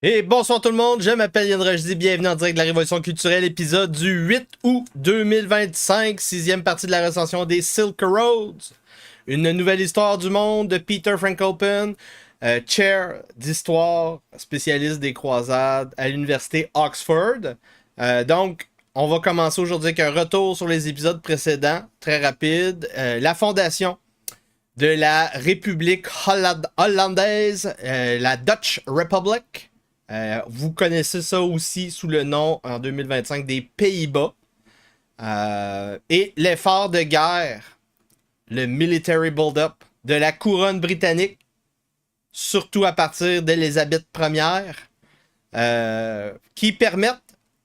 Et bonsoir tout le monde, je m'appelle Yann Rajdi, bienvenue en direct de la Révolution culturelle, épisode du 8 août 2025, sixième partie de la recension des Silk Roads. Une nouvelle histoire du monde de Peter Frankopan, chair d'histoire, spécialiste des croisades à l'université Oxford. Donc, on va commencer aujourd'hui avec un retour sur les épisodes précédents, très rapide. La fondation de la République hollandaise, la Dutch Republic. Vous connaissez ça aussi sous le nom, en 2025, des Pays-Bas. Et l'effort de guerre, le military build-up de la couronne britannique, surtout à partir d'Élisabeth Ier, qui permettent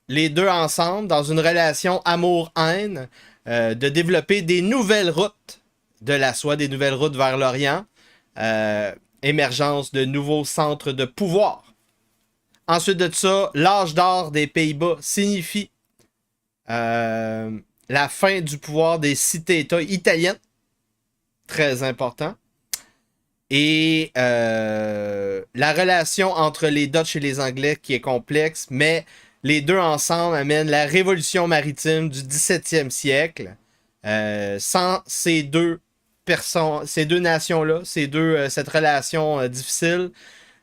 les deux ensemble, dans une relation amour-haine, de développer des nouvelles routes de la soie, des nouvelles routes vers l'Orient, émergence de nouveaux centres de pouvoir. Ensuite de ça, l'âge d'or des Pays-Bas signifie la fin du pouvoir des cités-États italiennes. Très important. Et la relation entre les Dutch et les Anglais qui est complexe, mais les deux ensemble amènent la révolution maritime du 17e siècle. Sans ces deux nations-là, cette relation difficile,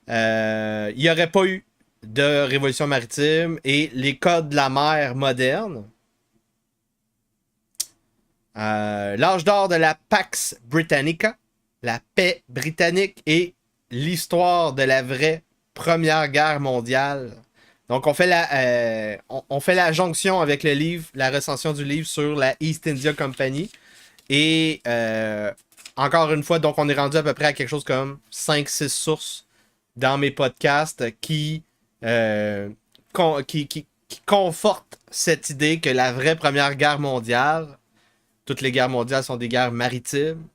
il n'y aurait pas eu de révolution maritime et les codes de la mer moderne. L'âge d'or de la Pax Britannica, la paix britannique et l'histoire de la vraie Première Guerre mondiale. Donc on fait la jonction avec le livre, la recension du livre sur la East India Company. Et encore une fois, donc on est rendu à peu près à quelque chose comme 5-6 sources dans mes podcasts qui confortent cette idée que la vraie Première Guerre mondiale, toutes les guerres mondiales sont des guerres maritimes,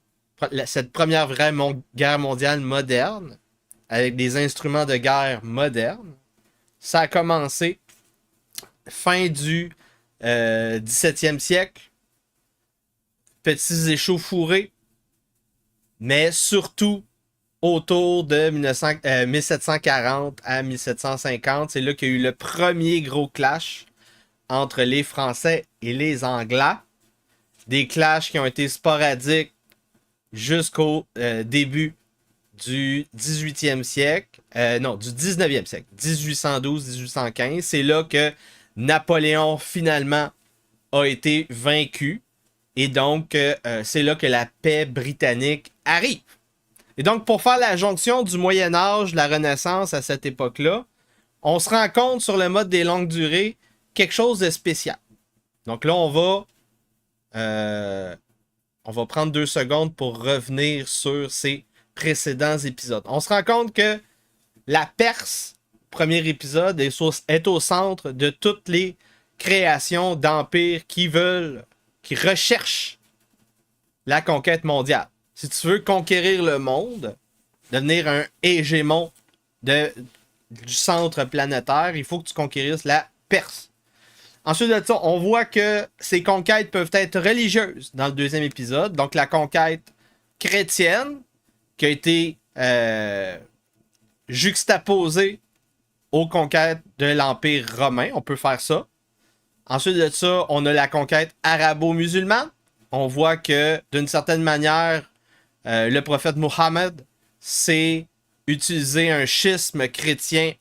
cette première vraie guerre mondiale moderne, avec des instruments de guerre modernes, ça a commencé fin du 17e siècle, petits échauffourés, mais surtout autour de 1740 à 1750, c'est là qu'il y a eu le premier gros clash entre les Français et les Anglais. Des clashs qui ont été sporadiques jusqu'au début du 18e siècle. Non, du 19e siècle. 1812-1815. C'est là que Napoléon, finalement, a été vaincu. Et donc, c'est là que la paix britannique arrive. Et donc, pour faire la jonction du Moyen-Âge, de la Renaissance à cette époque-là, on se rend compte sur le mode des longues durées quelque chose de spécial. Donc là, on va prendre 2 secondes pour revenir sur ces précédents épisodes. On se rend compte que la Perse, premier épisode, est au centre de toutes les créations d'empires qui recherchent la conquête mondiale. Si tu veux conquérir le monde, devenir un hégémon du centre planétaire, il faut que tu conquérisses la Perse. Ensuite de ça, on voit que ces conquêtes peuvent être religieuses dans le deuxième épisode. Donc la conquête chrétienne qui a été juxtaposée aux conquêtes de l'Empire romain. On peut faire ça. Ensuite de ça, on a la conquête arabo-musulmane. On voit que d'une certaine manière, le prophète Mohammed s'est utilisé un schisme chrétien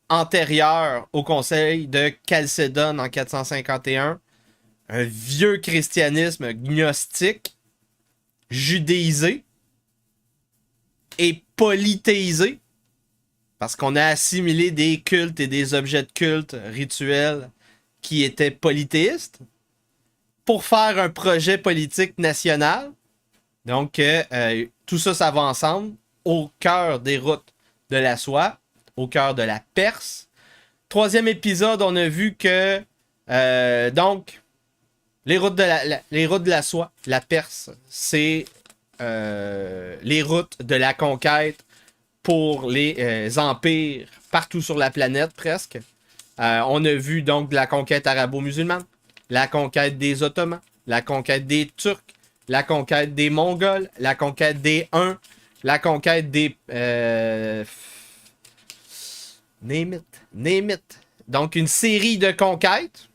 antérieur au conseil de Chalcédoine en 451, un vieux christianisme gnostique, judéisé et polythéisé, parce qu'on a assimilé des cultes et des objets de culte rituels qui étaient polythéistes, pour faire un projet politique national. Donc, tout ça, ça va ensemble, au cœur des routes de la soie, au cœur de la Perse. Troisième épisode, on a vu que, donc, les routes de la soie, la Perse, c'est les routes de la conquête pour les empires partout sur la planète, presque. On a vu, donc, la conquête arabo-musulmane, la conquête des Ottomans, la conquête des Turcs, la conquête des Mongols, la conquête des Huns, la conquête des Name it. Name it. Donc, une série de conquêtes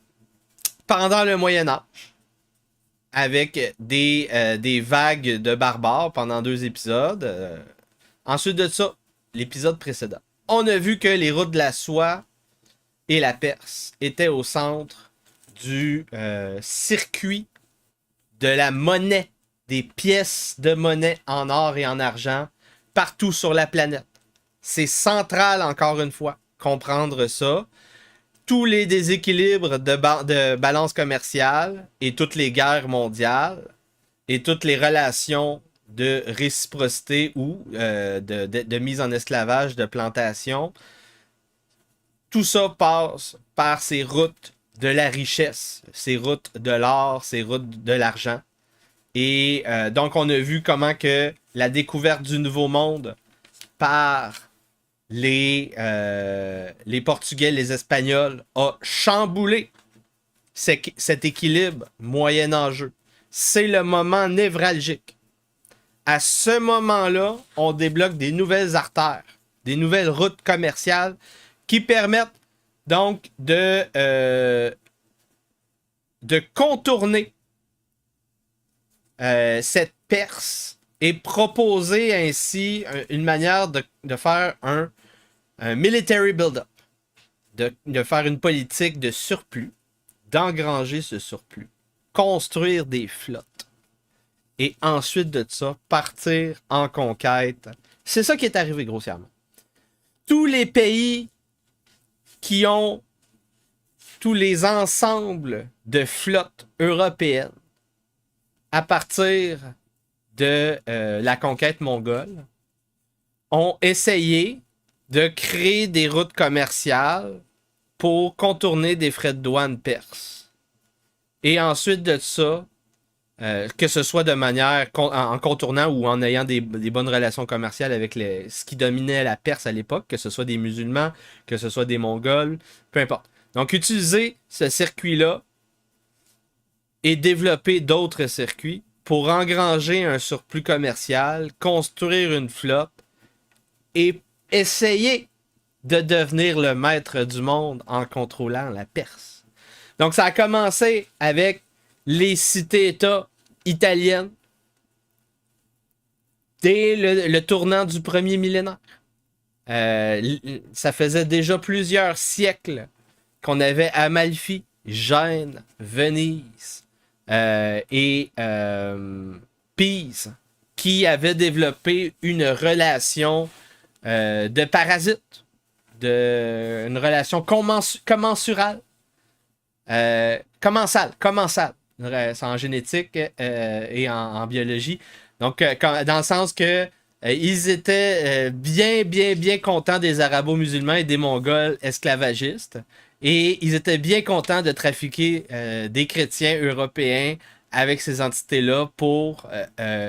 pendant le Moyen Âge, avec des vagues de barbares pendant 2 épisodes. Ensuite de ça, l'épisode précédent. On a vu que les routes de la soie et la Perse étaient au centre du circuit de la monnaie, des pièces de monnaie en or et en argent partout sur la planète. C'est central, encore une fois, comprendre ça. Tous les déséquilibres de balance commerciale et toutes les guerres mondiales et toutes les relations de réciprocité ou de mise en esclavage, de plantation, tout ça passe par ces routes de la richesse, ces routes de l'or, ces routes de l'argent. Et donc, on a vu comment que la découverte du Nouveau Monde par les Portugais, les Espagnols, a chamboulé cet équilibre moyen-âgeux. C'est le moment névralgique. À ce moment-là, on débloque des nouvelles artères, des nouvelles routes commerciales qui permettent donc de contourner cette Perse et proposer ainsi une manière de faire un military build-up, de faire une politique de surplus, d'engranger ce surplus, construire des flottes et ensuite de ça, partir en conquête. C'est ça qui est arrivé grossièrement. Tous les pays qui ont tous les ensembles de flottes européennes à partir de la conquête mongole ont essayé de créer des routes commerciales pour contourner des frais de douane perses. Et ensuite de ça, que ce soit de manière en contournant ou en ayant des bonnes relations commerciales avec ce qui dominait la Perse à l'époque, que ce soit des musulmans, que ce soit des Mongols, peu importe. Donc, utiliser ce circuit-là et développer d'autres circuits pour engranger un surplus commercial, construire une flotte et essayer de devenir le maître du monde en contrôlant la Perse. Donc, ça a commencé avec les cités-États italiennes dès le tournant du premier millénaire. Ça faisait déjà plusieurs siècles qu'on avait Amalfi, Gênes, Venise et Pise qui avaient développé une relation de parasites, une relation commensale. Commensale. C'est en génétique et en biologie. Donc, dans le sens que ils étaient bien contents des Arabo-musulmans et des Mongols esclavagistes. Et ils étaient bien contents de trafiquer des chrétiens européens avec ces entités-là pour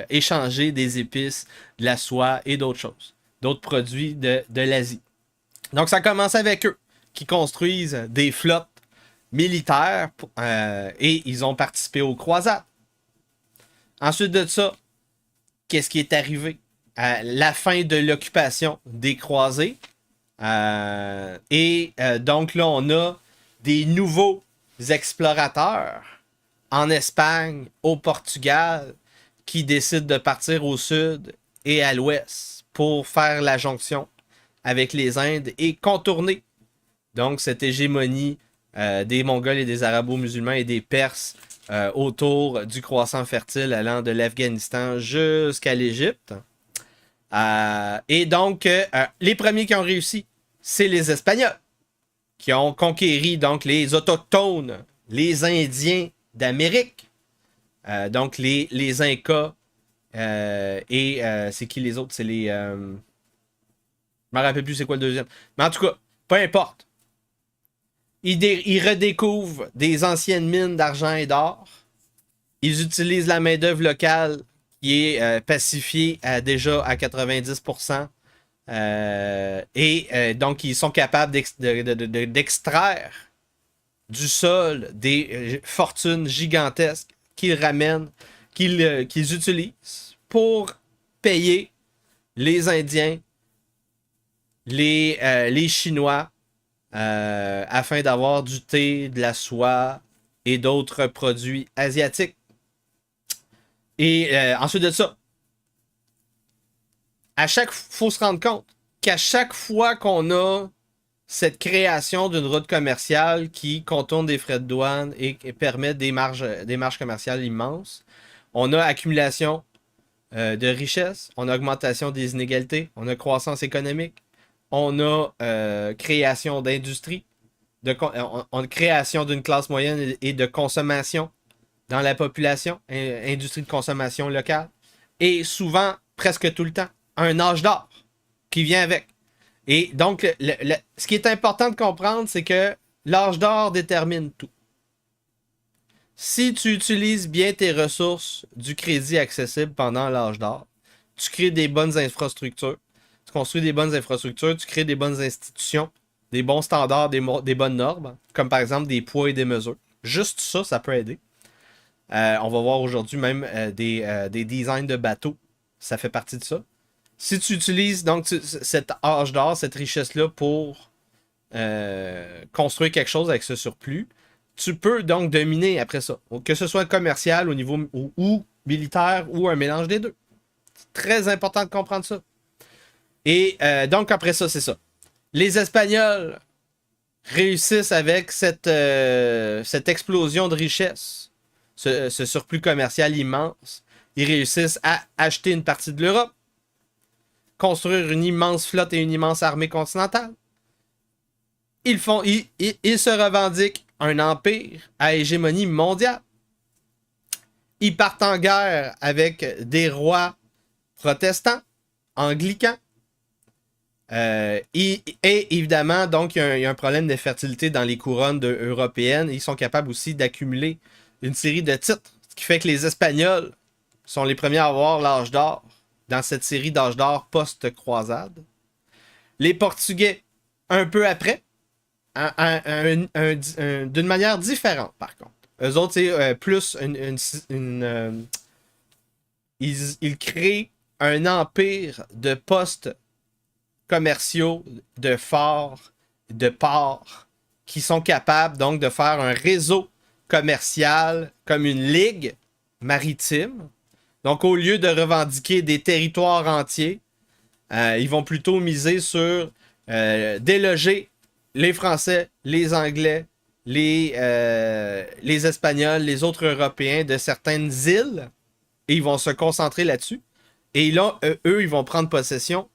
échanger des épices, de la soie et d'autres choses. D'autres produits de l'Asie. Donc, ça commence avec eux qui construisent des flottes militaires et ils ont participé aux croisades. Ensuite de ça, qu'est-ce qui est arrivé? La fin de l'occupation des croisés. Donc là, on a des nouveaux explorateurs en Espagne, au Portugal, qui décident de partir au sud et à l'ouest pour faire la jonction avec les Indes et contourner donc cette hégémonie des Mongols et des Arabo-musulmans et des Perses autour du croissant fertile allant de l'Afghanistan jusqu'à l'Égypte. Et donc, les premiers qui ont réussi, c'est les Espagnols, qui ont conquéri donc les autochtones, les Indiens d'Amérique, donc les Incas, et c'est qui les autres? C'est les... je me rappelle plus c'est quoi le deuxième. Mais en tout cas, peu importe. Ils redécouvrent des anciennes mines d'argent et d'or. Ils utilisent la main-d'œuvre locale qui est pacifiée déjà à 90%. Donc, ils sont capables d'extraire du sol des fortunes gigantesques qu'ils ramènent, qu'ils utilisent pour payer les Indiens, les Chinois afin d'avoir du thé, de la soie et d'autres produits asiatiques. Et ensuite de ça, faut se rendre compte qu'à chaque fois qu'on a cette création d'une route commerciale qui contourne des frais de douane et permet des marges commerciales immenses, on a accumulation de richesses, on a augmentation des inégalités, on a croissance économique, on a création d'industrie, on a création d'une classe moyenne et de consommation dans la population, industrie de consommation locale, et souvent, presque tout le temps, un âge d'or qui vient avec. Et donc, ce qui est important de comprendre, c'est que l'âge d'or détermine tout. Si tu utilises bien tes ressources du crédit accessible pendant l'âge d'or, tu crées des bonnes infrastructures, tu construis des bonnes infrastructures, tu crées des bonnes institutions, des bons standards, des bonnes normes, comme par exemple des poids et des mesures. Juste ça, ça peut aider. On va voir aujourd'hui même des designs de bateaux. Ça fait partie de ça. Si tu utilises donc cet âge d'or, cette richesse-là pour construire quelque chose avec ce surplus, tu peux donc dominer après ça. Que ce soit commercial au niveau ou militaire ou un mélange des deux. C'est très important de comprendre ça. Et donc après ça, c'est ça. Les Espagnols réussissent avec cette explosion de richesse, ce surplus commercial immense. Ils réussissent à acheter une partie de l'Europe, construire une immense flotte et une immense armée continentale. Ils se revendiquent un empire à hégémonie mondiale. Ils partent en guerre avec des rois protestants, anglicans. Et évidemment, donc, il y a un problème de fertilité dans les couronnes européennes. Ils sont capables aussi d'accumuler une série de titres, ce qui fait que les Espagnols sont les premiers à avoir l'âge d'or dans cette série d'âge d'or post-croisade. Les Portugais, un peu après, d'une manière différente, par contre. Eux autres, c'est plus ils créent un empire de postes commerciaux, de forts, de ports, qui sont capables donc de faire un réseau commercial comme une ligue maritime. Donc, au lieu de revendiquer des territoires entiers, ils vont plutôt miser sur déloger les Français, les Anglais, les Espagnols, les autres Européens de certaines îles, et ils vont se concentrer là-dessus. Et là, eux, ils vont prendre possession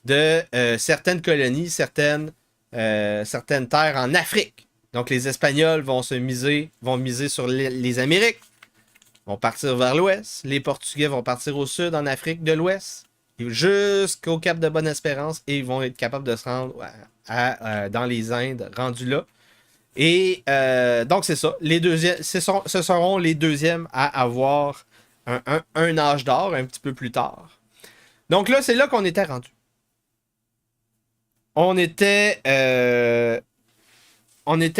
de certaines colonies, certaines terres en Afrique. Donc, les Espagnols vont miser sur les Amériques, vont partir vers l'ouest. Les Portugais vont partir au sud, en Afrique de l'ouest, jusqu'au Cap de Bonne-Espérance, et ils vont être capables de se rendre dans les Indes, rendus là. Et donc, c'est ça. Ce seront les deuxièmes à avoir un âge d'or un petit peu plus tard. Donc là, c'est là qu'on était rendu. On était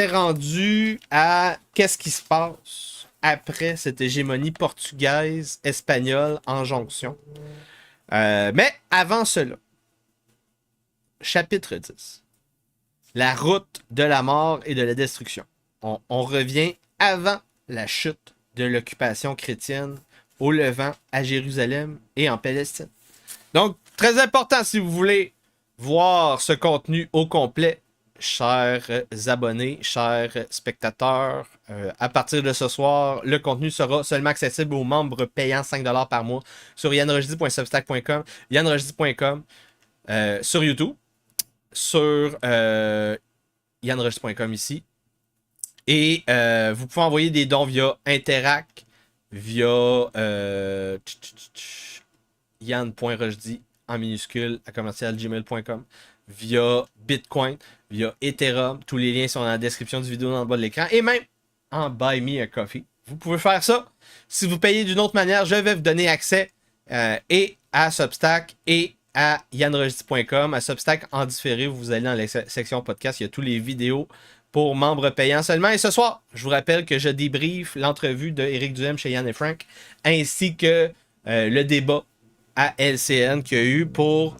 rendu à qu'est-ce qui se passe après cette hégémonie portugaise, espagnole en jonction. Mais avant cela, chapitre 10. La route de la mort et de la destruction. On revient avant la chute de l'occupation chrétienne au Levant, à Jérusalem et en Palestine. Donc, très important si vous voulez voir ce contenu au complet, chers abonnés, chers spectateurs, à partir de ce soir, le contenu sera seulement accessible aux membres payants 5$ par mois sur yanrojdi.substack.com, yanrojdi.com, sur YouTube, sur yanrojdi.com ici. Et vous pouvez envoyer des dons via Interac, via yann.rojdi en minuscule à commercial@gmail.com, via Bitcoin, via Ethereum. Tous les liens sont dans la description du vidéo dans le bas de l'écran et même en Buy Me a Coffee. Vous pouvez faire ça. Si vous payez d'une autre manière, je vais vous donner accès et à Substack et à yanrojdi.com. À Substack en différé, vous allez dans la section podcast, il y a tous les vidéos pour membres payants seulement. Et ce soir, je vous rappelle que je débriefe l'entrevue de Éric Duhem chez Yann et Frank, ainsi que le débat à LCN qu'il y a eu pour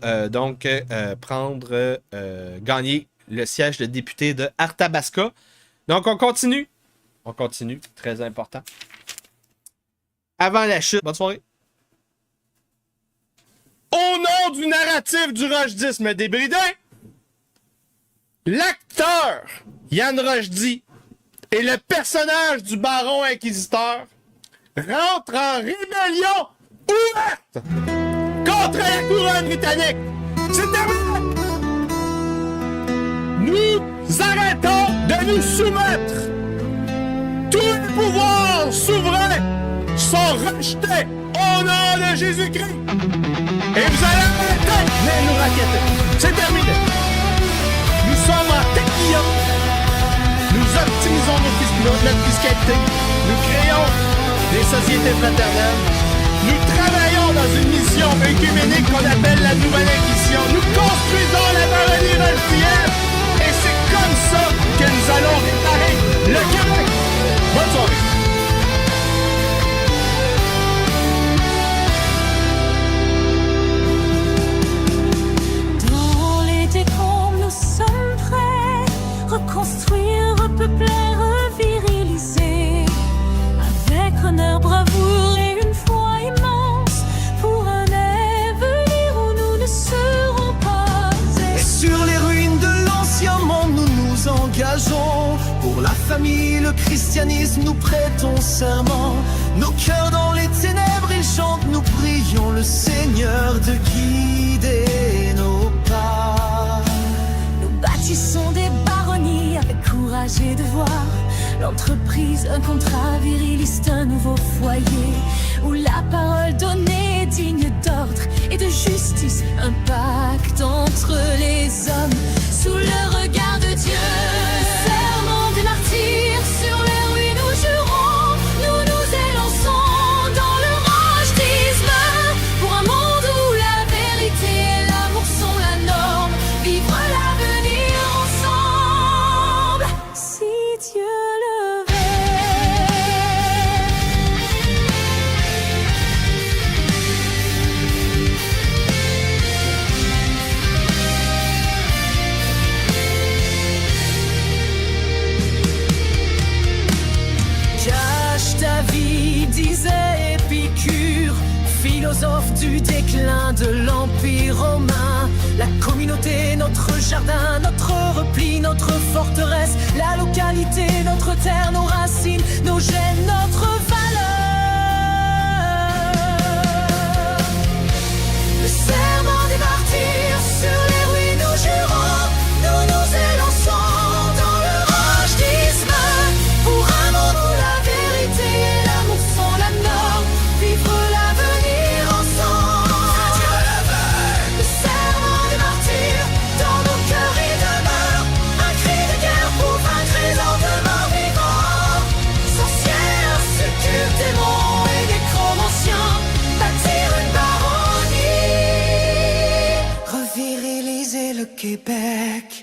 gagner le siège de député de Arthabasca. Donc, on continue. On continue, très important. Avant la chute, bonne soirée. Au nom du narratif du rojdisme débridé, l'acteur Yann Rochdy et le personnage du baron inquisiteur rentrent en rébellion ouverte contre la couronne britannique. C'est terminé! Nous arrêtons de nous soumettre. Tous les pouvoirs souverains sont rejetés au nom de Jésus-Christ. Et vous allez arrêter de nous raqueter. C'est terminé. Nous sommes en taquilla. Nous optimisons notre fiscalité. Nous créons des sociétés fraternelles. Nous travaillons dans une mission œcuménique qu'on appelle la Nouvelle Inquisition. Nous construisons la baronnie Rolfienne. Et c'est comme ça que nous allons réparer le Québec. Bonne soirée. Dans les décombres, nous sommes prêts. Reconstruire, repeupler, reviriliser. Avec honneur, bravoure et une foi immense. Pour un avenir où nous ne serons pas Et sur les ruines de l'ancien monde, nous nous engageons. Pour la famille, le christianisme, nous prêtons serment. Nos cœurs dans les ténèbres, ils chantent, nous prions le Seigneur de guider nos pas. Nous bâtissons des baronnies avec courage et devoir. L'entreprise, un contrat viriliste, un nouveau foyer où la parole donnée est digne d'ordre et de justice. Un pacte entre les hommes sous le regard de Dieu. Serment des martyrs sur les ruines où jurons. Nous nous élançons dans le rojdisme pour un monde où la vérité et l'amour sont la norme. Vivre l'avenir ensemble, si Dieu le veut. Cache ta vie, disait Épicure, philosophe du déclin de l'Empire romain. La communauté, notre jardin, notre repli, notre forteresse, la localité, notre terre, nos racines, nos gènes, notre valeur. Le serment des martyrs sur les ruines où jurons. Nous nous élançons dans le rojdisme pour un monde où la vérité et l'amour sont la norme. Vivre l'avenir ensemble. Le serment des martyrs dans nos cœurs il demeure. Un cri de guerre pour vaincre les lendemains vivants. Sorcières, succubes, démons et nécromanciens. Bâtir une baronnie, reviriliser le Québec.